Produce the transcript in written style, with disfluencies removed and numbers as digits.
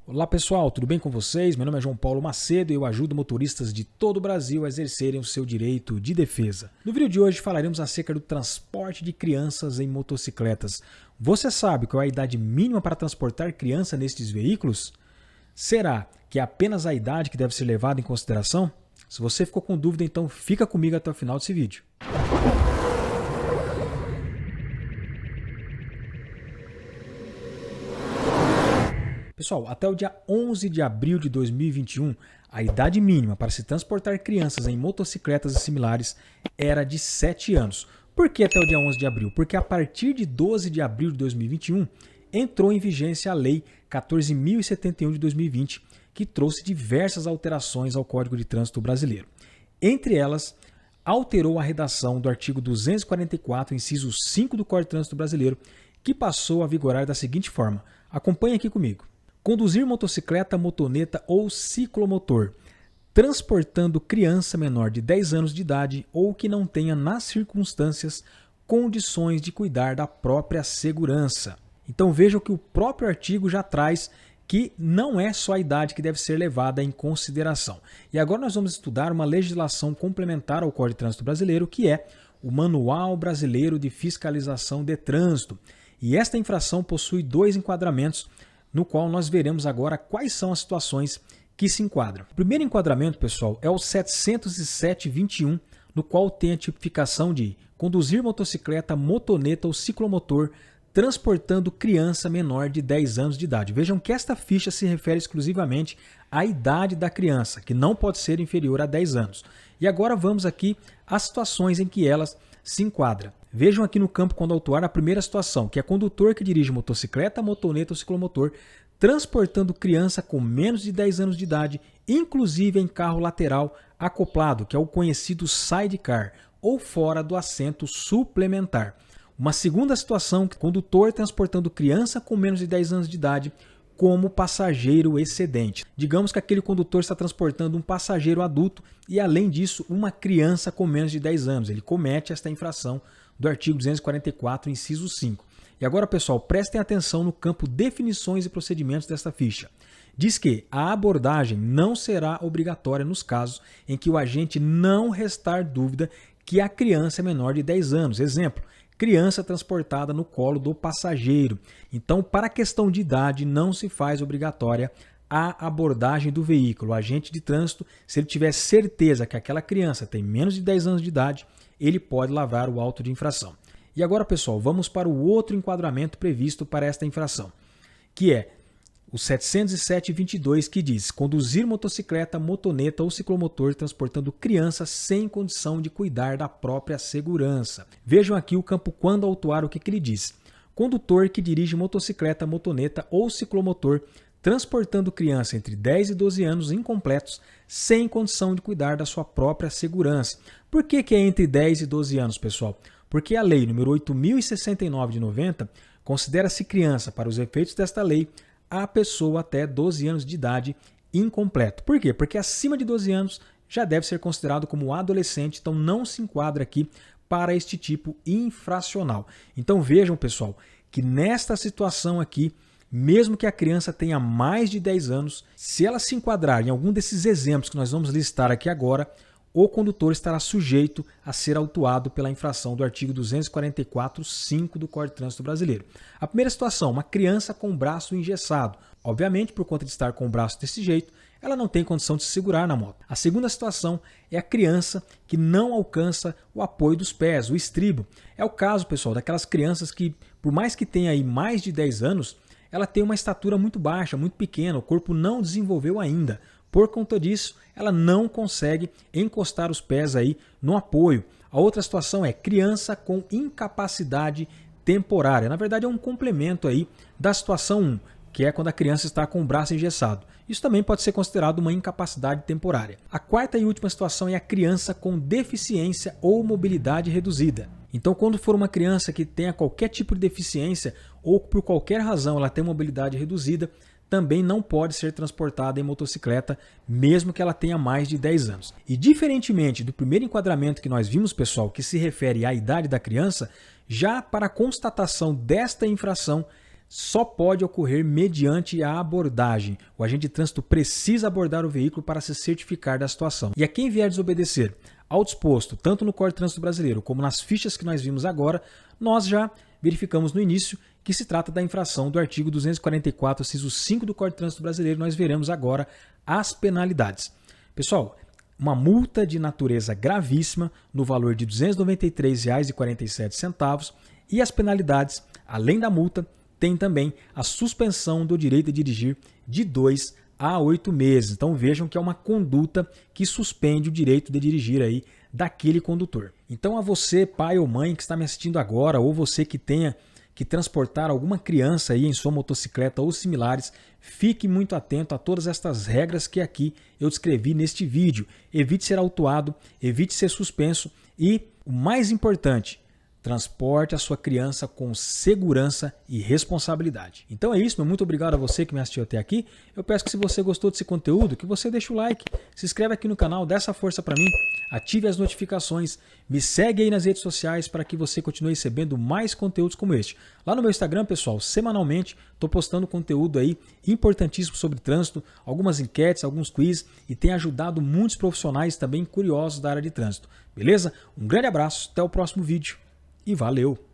Olá pessoal, tudo bem com vocês? Meu nome é João Paulo Macedo e eu ajudo motoristas de todo o Brasil a exercerem o seu direito de defesa. No vídeo de hoje falaremos acerca do transporte de crianças em motocicletas. Você sabe qual é a idade mínima para transportar criança nestes veículos? Será que é apenas a idade que deve ser levada em consideração? Se você ficou com dúvida, então fica comigo até o final desse vídeo. Pessoal, até o dia 11 de abril de 2021, a idade mínima para se transportar crianças em motocicletas e similares era de 7 anos. Por que até o dia 11 de abril? Porque a partir de 12 de abril de 2021, entrou em vigência a Lei 14.071 de 2020, que trouxe diversas alterações ao Código de Trânsito Brasileiro. Entre elas, alterou a redação do artigo 244, inciso 5 do Código de Trânsito Brasileiro, que passou a vigorar da seguinte forma. Acompanhe aqui comigo. Conduzir motocicleta, motoneta ou ciclomotor, transportando criança menor de 10 anos de idade ou que não tenha nas circunstâncias condições de cuidar da própria segurança. Então vejam que o próprio artigo já traz que não é só a idade que deve ser levada em consideração. E agora nós vamos estudar uma legislação complementar ao Código de Trânsito Brasileiro, que é o Manual Brasileiro de Fiscalização de Trânsito. E esta infração possui 2 enquadramentos, no qual nós veremos agora quais são as situações que se enquadram. O primeiro enquadramento, pessoal, é o 707.21, no qual tem a tipificação de conduzir motocicleta, motoneta ou ciclomotor, transportando criança menor de 10 anos de idade. Vejam que esta ficha se refere exclusivamente à idade da criança, que não pode ser inferior a 10 anos. E agora vamos aqui às situações em que elas se enquadram. Vejam aqui no campo quando autuar a primeira situação, que é condutor que dirige motocicleta, motoneta ou ciclomotor, transportando criança com menos de 10 anos de idade, inclusive em carro lateral acoplado, que é o conhecido sidecar, ou fora do assento suplementar. Uma segunda situação, que é condutor transportando criança com menos de 10 anos de idade, como passageiro excedente. Digamos que aquele condutor está transportando um passageiro adulto e, além disso, uma criança com menos de 10 anos. Ele comete esta infração do artigo 244, inciso 5. E agora, pessoal, prestem atenção no campo definições e procedimentos desta ficha. Diz que a abordagem não será obrigatória nos casos em que o agente não restar dúvida que a criança é menor de 10 anos. Exemplo, criança transportada no colo do passageiro. Então, para a questão de idade, não se faz obrigatória a abordagem do veículo. O agente de trânsito, se ele tiver certeza que aquela criança tem menos de 10 anos de idade, ele pode lavrar o auto de infração. E agora, pessoal, vamos para o outro enquadramento previsto para esta infração, que é o 707.22, que diz conduzir motocicleta, motoneta ou ciclomotor transportando criança sem condição de cuidar da própria segurança. Vejam aqui o campo quando autuar o que ele diz. Condutor que dirige motocicleta, motoneta ou ciclomotor transportando criança entre 10 e 12 anos incompletos sem condição de cuidar da sua própria segurança. Por que é entre 10 e 12 anos, pessoal? Porque a lei número 8.069 de 90 considera-se criança, para os efeitos desta lei, a pessoa até 12 anos de idade incompleto. Por quê? Porque acima de 12 anos já deve ser considerado como adolescente, então não se enquadra aqui para este tipo infracional. Então vejam, pessoal, que nesta situação aqui, mesmo que a criança tenha mais de 10 anos, se ela se enquadrar em algum desses exemplos que nós vamos listar aqui agora, o condutor estará sujeito a ser autuado pela infração do artigo 244.5 do Código de Trânsito Brasileiro. A primeira situação, uma criança com o braço engessado. Obviamente, por conta de estar com o braço desse jeito, ela não tem condição de se segurar na moto. A segunda situação é a criança que não alcança o apoio dos pés, o estribo. É o caso, pessoal, daquelas crianças que, por mais que tenha aí mais de 10 anos, ela tem uma estatura muito baixa, muito pequena, o corpo não desenvolveu ainda. Por conta disso, ela não consegue encostar os pés aí no apoio. A outra situação é criança com incapacidade temporária. Na verdade, é um complemento aí da situação 1, que é quando a criança está com o braço engessado. Isso também pode ser considerado uma incapacidade temporária. A quarta e última situação é a criança com deficiência ou mobilidade reduzida. Então, quando for uma criança que tenha qualquer tipo de deficiência ou por qualquer razão ela tem mobilidade reduzida, também não pode ser transportada em motocicleta, mesmo que ela tenha mais de 10 anos. E diferentemente do primeiro enquadramento que nós vimos, pessoal, que se refere à idade da criança, já para a constatação desta infração, só pode ocorrer mediante a abordagem. O agente de trânsito precisa abordar o veículo para se certificar da situação. E a quem vier desobedecer ao disposto, tanto no Código de Trânsito Brasileiro como nas fichas que nós vimos agora, nós já verificamos no início que se trata da infração do artigo 244, inciso 5 do Código de Trânsito Brasileiro. Nós veremos agora as penalidades. Pessoal, uma multa de natureza gravíssima no valor de R$ 293,47 e as penalidades, além da multa, tem também a suspensão do direito de dirigir de 2 a 8 meses. Então vejam que é uma conduta que suspende o direito de dirigir aí daquele condutor. Então a você, pai ou mãe que está me assistindo agora, ou você que tenha que transportar alguma criança aí em sua motocicleta ou similares, fique muito atento a todas estas regras que aqui eu descrevi neste vídeo. Evite ser autuado, evite ser suspenso e, o mais importante, transporte a sua criança com segurança e responsabilidade. Então é isso, meu muito obrigado a você que me assistiu até aqui. Eu peço que se você gostou desse conteúdo, que você deixe o like, se inscreve aqui no canal, dê essa força para mim, ative as notificações, me segue aí nas redes sociais para que você continue recebendo mais conteúdos como este. Lá no meu Instagram, pessoal, semanalmente estou postando conteúdo aí importantíssimo sobre trânsito, algumas enquetes, alguns quiz e tem ajudado muitos profissionais também curiosos da área de trânsito. Beleza? Um grande abraço, até o próximo vídeo. E valeu!